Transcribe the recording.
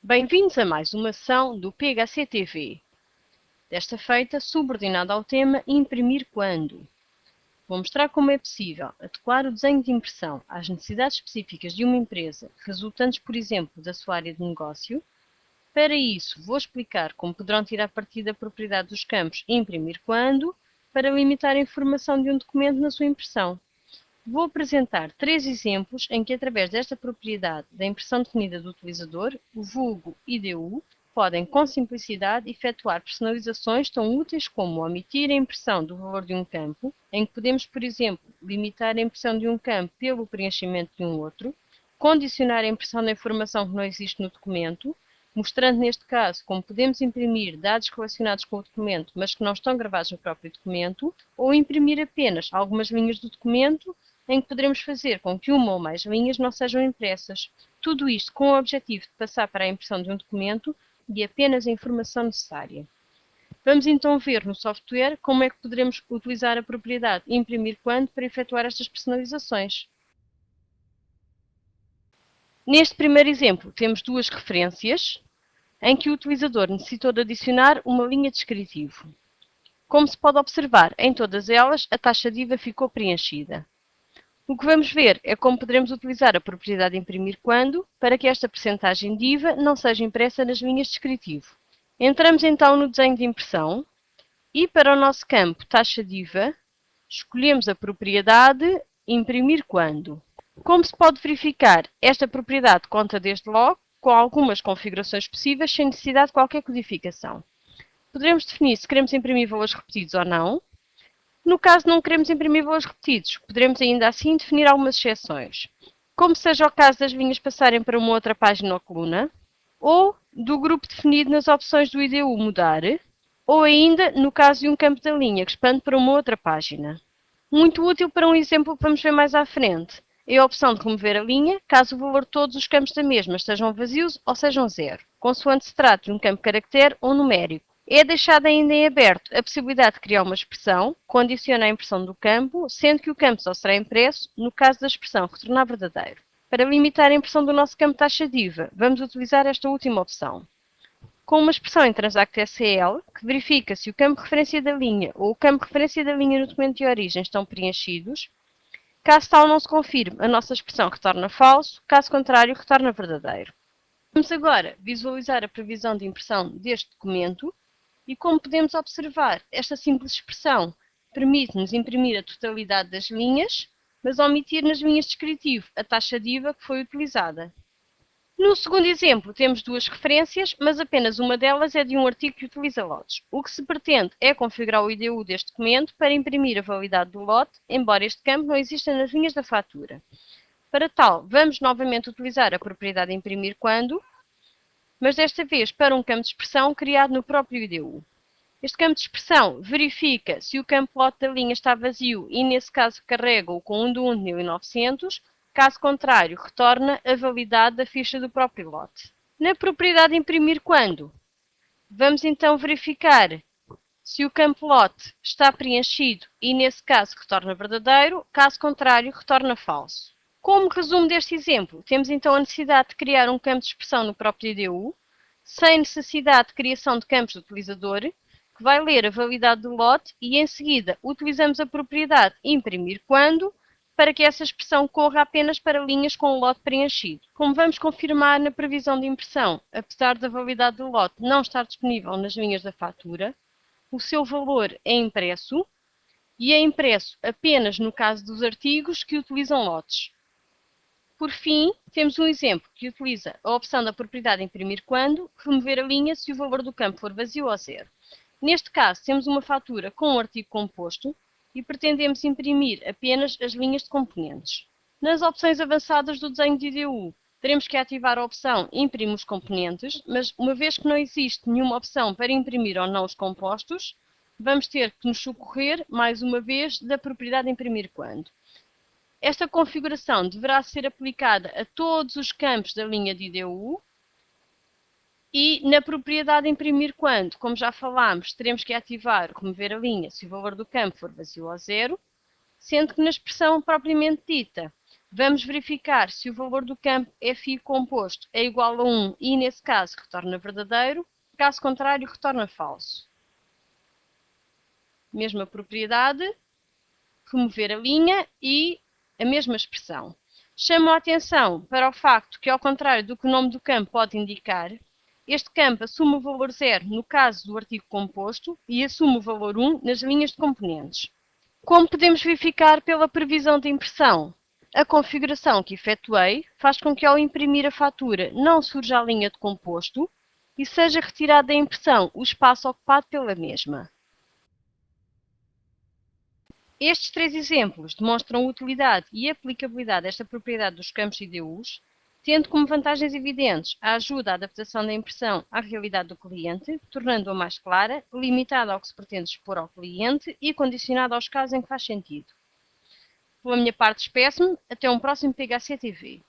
Bem-vindos a mais uma sessão do PHCTV. Desta feita, subordinada ao tema Imprimir quando. Vou mostrar como é possível adequar o desenho de impressão às necessidades específicas de uma empresa, resultantes, por exemplo, da sua área de negócio. Para isso, vou explicar como poderão tirar partido da propriedade dos campos Imprimir quando, para limitar a informação de um documento na sua impressão. Vou apresentar 3 exemplos em que, através desta propriedade da impressão definida do utilizador, o vulgo IDU, podem, com simplicidade, efetuar personalizações tão úteis como omitir a impressão do valor de um campo, em que podemos, por exemplo, limitar a impressão de um campo pelo preenchimento de um outro, condicionar a impressão da informação que não existe no documento, mostrando neste caso como podemos imprimir dados relacionados com o documento, mas que não estão gravados no próprio documento, ou imprimir apenas algumas linhas do documento, em que poderemos fazer com que uma ou mais linhas não sejam impressas. Tudo isto com o objetivo de passar para a impressão de um documento e apenas a informação necessária. Vamos então ver no software como é que poderemos utilizar a propriedade imprimir quando para efetuar estas personalizações. Neste primeiro exemplo, temos duas referências em que o utilizador necessitou de adicionar uma linha descritiva. Como se pode observar, em todas elas, a taxa de IVA ficou preenchida. O que vamos ver é como poderemos utilizar a propriedade imprimir quando para que esta percentagem de IVA não seja impressa nas linhas descritivo. Entramos então no desenho de impressão e para o nosso campo taxa de IVA, escolhemos a propriedade imprimir quando. Como se pode verificar, esta propriedade conta desde logo com algumas configurações possíveis sem necessidade de qualquer codificação. Poderemos definir se queremos imprimir valores repetidos ou não. No caso de não queremos imprimir valores repetidos, poderemos ainda assim definir algumas exceções, como seja o caso das linhas passarem para uma outra página ou coluna, ou do grupo definido nas opções do IDU mudar, ou ainda no caso de um campo da linha que expande para uma outra página. Muito útil para um exemplo que vamos ver mais à frente é a opção de remover a linha, caso o valor de todos os campos da mesma estejam vazios ou sejam zero, consoante se trate de um campo caractere ou numérico. É deixada ainda em aberto a possibilidade de criar uma expressão que condiciona a impressão do campo, sendo que o campo só será impresso no caso da expressão retornar verdadeiro. Para limitar a impressão do nosso campo taxa de IVA, vamos utilizar esta última opção. Com uma expressão em Transact SQL, que verifica se o campo de referência da linha ou o campo de referência da linha no documento de origem estão preenchidos. Caso tal não se confirme, a nossa expressão retorna falso, caso contrário, retorna verdadeiro. Vamos agora visualizar a previsão de impressão deste documento. E como podemos observar, esta simples expressão permite-nos imprimir a totalidade das linhas, mas omitir nas linhas descritivo a taxa de IVA que foi utilizada. No segundo exemplo, temos duas referências, mas apenas uma delas é de um artigo que utiliza lotes. O que se pretende é configurar o IDU deste documento para imprimir a validade do lote, embora este campo não exista nas linhas da fatura. Para tal, vamos novamente utilizar a propriedade imprimir quando, mas desta vez para um campo de expressão criado no próprio IDU. Este campo de expressão verifica se o campo lote da linha está vazio e, nesse caso, carrega-o com um de 1 de 1900, caso contrário, retorna a validade da ficha do próprio lote. Na propriedade imprimir quando, vamos então verificar se o campo lote está preenchido e, nesse caso, retorna verdadeiro, caso contrário, retorna falso. Como resumo deste exemplo, temos então a necessidade de criar um campo de expressão no próprio IDU, sem necessidade de criação de campos de utilizador, que vai ler a validade do lote e, em seguida, utilizamos a propriedade imprimir quando para que essa expressão corra apenas para linhas com o lote preenchido. Como vamos confirmar na previsão de impressão, apesar da validade do lote não estar disponível nas linhas da fatura, o seu valor é impresso e é impresso apenas no caso dos artigos que utilizam lotes. Por fim, temos um exemplo que utiliza a opção da propriedade imprimir quando, remover a linha se o valor do campo for vazio ou zero. Neste caso, temos uma fatura com um artigo composto e pretendemos imprimir apenas as linhas de componentes. Nas opções avançadas do desenho de IDU, teremos que ativar a opção Imprime os componentes, mas uma vez que não existe nenhuma opção para imprimir ou não os compostos, vamos ter que nos socorrer, mais uma vez, da propriedade imprimir quando. Esta configuração deverá ser aplicada a todos os campos da linha de IDU, e na propriedade imprimir quando, como já falámos, teremos que ativar remover a linha se o valor do campo for vazio ou zero, sendo que na expressão propriamente dita Vamos verificar se o valor do campo FI composto é igual a 1 e, nesse caso, retorna verdadeiro. Caso contrário, retorna falso. Mesma propriedade, remover a linha e a mesma expressão. Chamo a atenção para o facto que, ao contrário do que o nome do campo pode indicar, este campo assume o valor 0 no caso do artigo composto e assume o valor 1 nas linhas de componentes. Como podemos verificar pela previsão de impressão? A configuração que efetuei faz com que, ao imprimir a fatura, não surja a linha de composto e seja retirado da impressão o espaço ocupado pela mesma. Estes 3 exemplos demonstram a utilidade e aplicabilidade desta propriedade dos campos IDUs, tendo como vantagens evidentes a ajuda à adaptação da impressão à realidade do cliente, tornando-a mais clara, limitada ao que se pretende expor ao cliente e condicionada aos casos em que faz sentido. Pela minha parte, despeço-me. Até um próximo PHC TV.